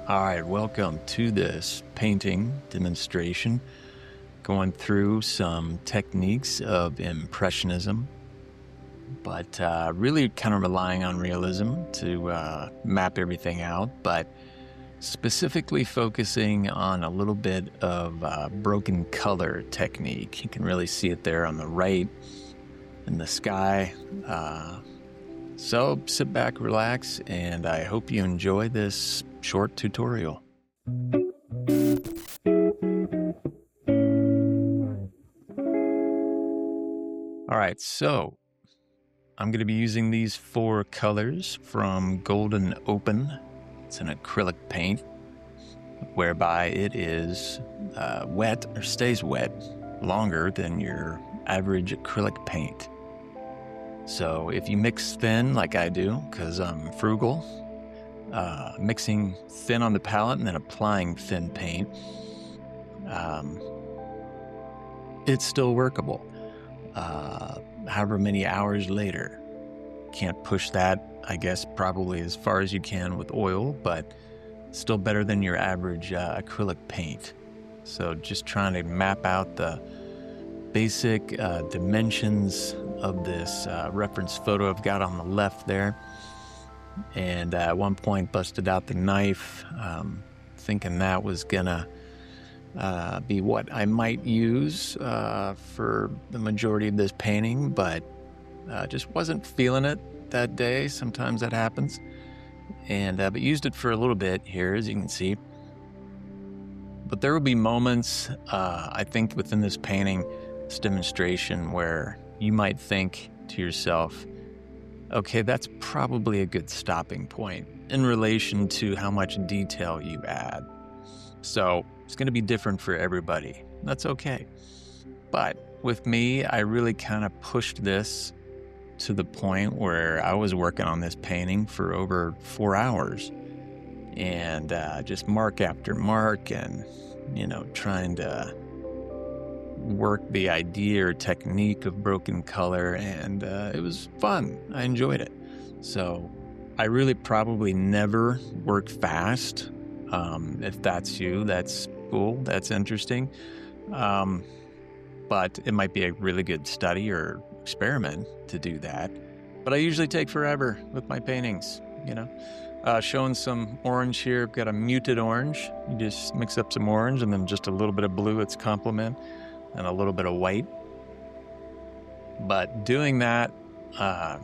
All right, welcome to this painting demonstration, going through some techniques of Impressionism, but really kind of relying on realism to map everything out, but specifically focusing on a little bit of broken color technique. You can really see it there on the right in the sky. So sit back, relax, and I hope you enjoy this short tutorial. All right, so I'm going to be using these 4 colors from Golden Open. It's an acrylic paint, whereby it is wet or stays wet longer than your average acrylic paint. So if you mix thin like I do, because I'm frugal, mixing thin on the palette and then applying thin paint, it's still workable. However many hours later, can't push that, I guess, probably as far as you can with oil, but still better than your average acrylic paint. So just trying to map out the basic dimensions of this reference photo I've got on the left there. And at one point busted out the knife, thinking that was gonna be what I might use for the majority of this painting, but just wasn't feeling it that day. Sometimes that happens. And but used it for a little bit here, as you can see. But there will be moments, I think, within this painting, this demonstration, where you might think to yourself, okay, that's probably a good stopping point in relation to how much detail you add. So it's going to be different for everybody. That's okay. But with me, I really kind of pushed this to the point where I was working on this painting for over 4 hours, and just mark after mark, and trying to work the idea or technique of broken color, and it was fun. I enjoyed it. So I really probably never work fast. If that's you, that's cool, that's interesting. But it might be a really good study or experiment to do that. But I usually take forever with my paintings, Showing some orange here. I've got a muted orange. You just mix up some orange and then just a little bit of blue, its complement, and a little bit of white. But doing that to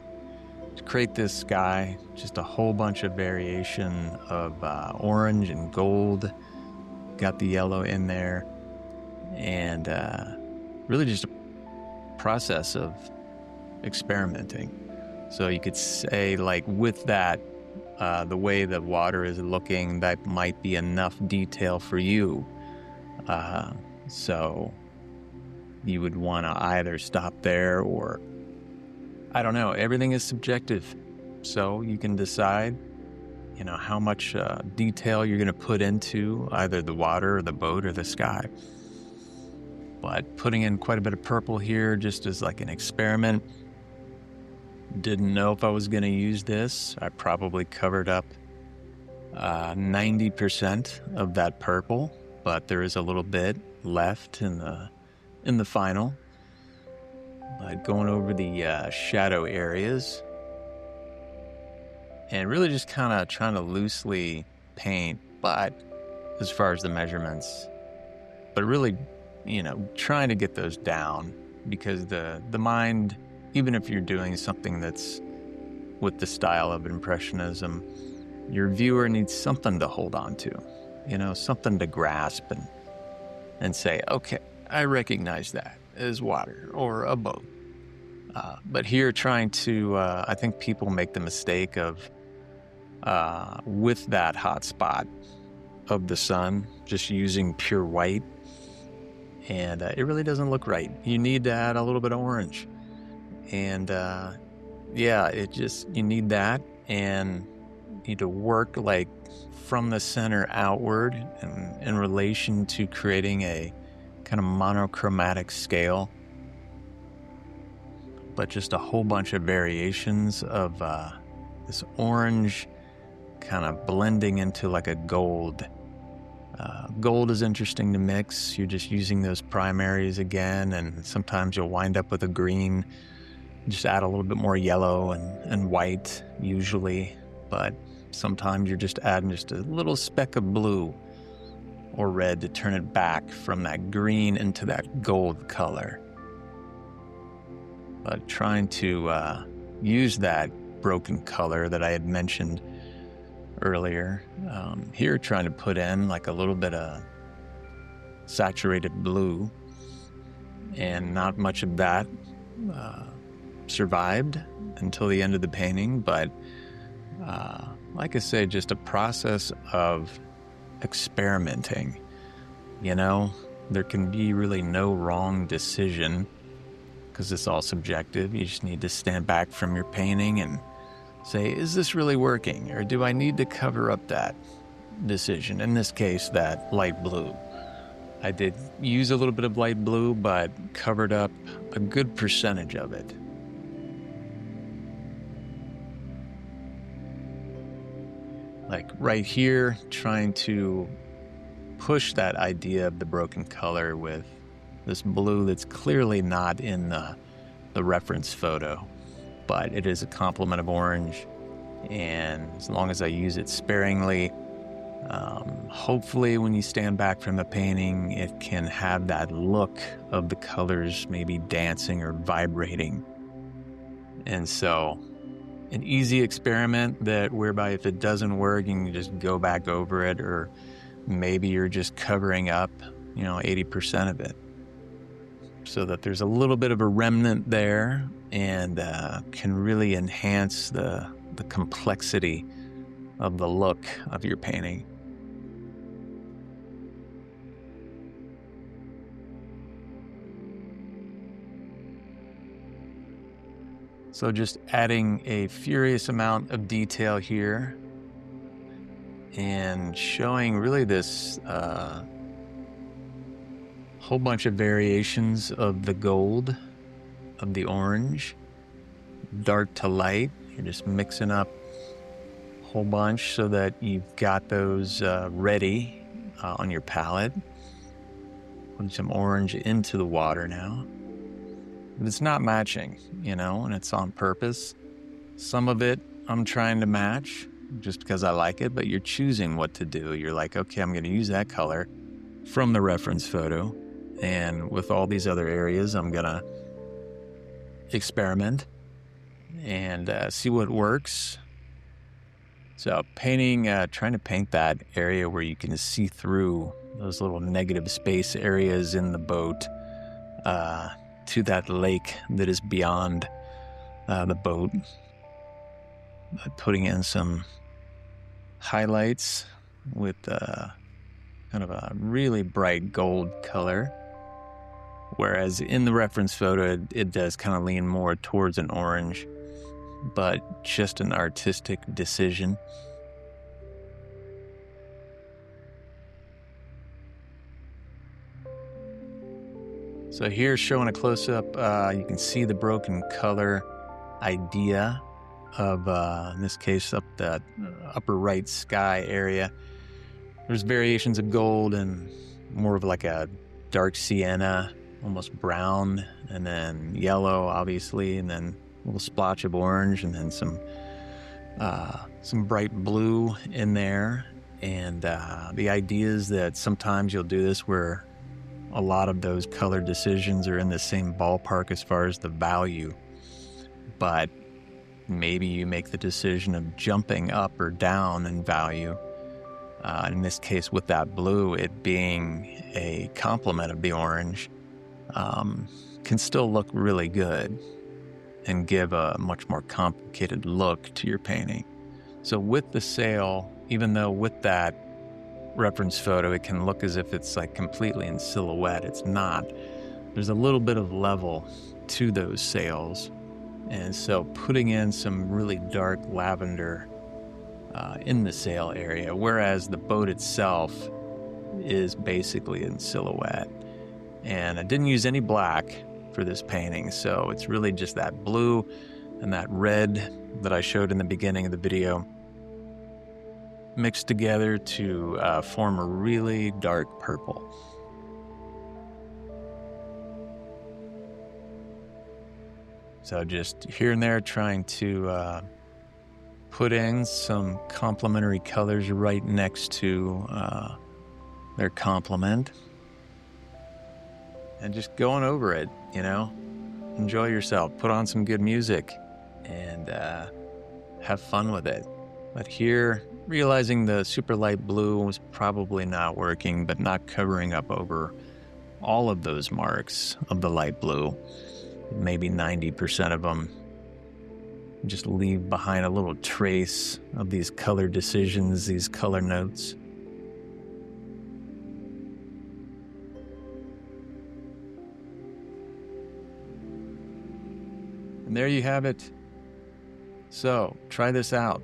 create this sky, just a whole bunch of variation of orange and gold. Got the yellow in there, and really just a process of experimenting. So you could say, like, with that, the way the water is looking, that might be enough detail for you. So you would want to either stop there or, I don't know, everything is subjective. So you can decide, how much detail you're going to put into either the water or the boat or the sky. But putting in quite a bit of purple here just as like an experiment. Didn't know if I was going to use this. I probably covered up 90% of that purple, but there is a little bit left in the final. But going over the shadow areas, and really just kind of trying to loosely paint, but as far as the measurements, but really, trying to get those down, because the mind, even if you're doing something that's with the style of Impressionism, your viewer needs something to hold on to, something to grasp and say, okay, I recognize that as water or a boat. But here trying to, I think people make the mistake of, with that hot spot of the sun, just using pure white, and it really doesn't look right. You need to add a little bit of orange. And you need that, and you need to work like from the center outward and in relation to creating a kind of monochromatic scale, but just a whole bunch of variations of this orange kind of blending into like a gold. Gold is interesting to mix. You're just using those primaries again, and sometimes you'll wind up with a green. Just add a little bit more yellow and white usually, but sometimes you're just adding just a little speck of blue or red to turn it back from that green into that gold color. But trying to use that broken color that I had mentioned earlier. Here trying to put in like a little bit of saturated blue, and not much of that survived until the end of the painting, but like I say, just a process of experimenting. You know, there can be really no wrong decision because it's all subjective. You just need to stand back from your painting and say, is this really working? Or do I need to cover up that decision? In this case, that light blue. I did use a little bit of light blue, but covered up a good percentage of it. Like right here, trying to push that idea of the broken color with this blue that's clearly not in the reference photo, but it is a complement of orange, and as long as I use it sparingly, hopefully when you stand back from the painting, it can have that look of the colors maybe dancing or vibrating. And so an easy experiment that whereby if it doesn't work, you can just go back over it, or maybe you're just covering up, 80% of it, so that there's a little bit of a remnant there and can really enhance the complexity of the look of your painting. So just adding a furious amount of detail here and showing really this whole bunch of variations of the gold, of the orange, dark to light. You're just mixing up a whole bunch so that you've got those ready on your palette. Putting some orange into the water now. But it's not matching, and it's on purpose. Some of it I'm trying to match just because I like it, but you're choosing what to do. You're like, okay, I'm going to use that color from the reference photo, and with all these other areas, I'm going to experiment and see what works. So painting, trying to paint that area where you can see through those little negative space areas in the boat to that lake that is beyond the boat. Putting in some highlights with kind of a really bright gold color, whereas in the reference photo it does kind of lean more towards an orange, but just an artistic decision. So here, showing a close-up, you can see the broken color idea of, in this case, up the upper right sky area. There's variations of gold and more of like a dark sienna, almost brown, and then yellow, obviously, and then a little splotch of orange, and then some bright blue in there. And the idea is that sometimes you'll do this where a lot of those color decisions are in the same ballpark as far as the value, but maybe you make the decision of jumping up or down in value. In this case, with that blue, it being a complement of the orange, can still look really good and give a much more complicated look to your painting. So with the sail, even though with that reference photo it can look as if it's like completely in silhouette, it's not. There's a little bit of level to those sails, and so putting in some really dark lavender in the sail area, whereas the boat itself is basically in silhouette. And I didn't use any black for this painting, so it's really just that blue and that red that I showed in the beginning of the video. mixed together to form a really dark purple. So just here and there trying to put in some complementary colors right next to their complement. And just going over it, enjoy yourself, put on some good music, and have fun with it. But here, realizing the super light blue was probably not working, but not covering up over all of those marks of the light blue, maybe 90% of them, just leave behind a little trace of these color decisions, these color notes. And there you have it. So try this out.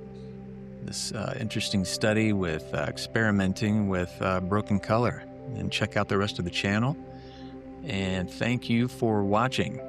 This interesting study with experimenting with broken color. And check out the rest of the channel. And thank you for watching.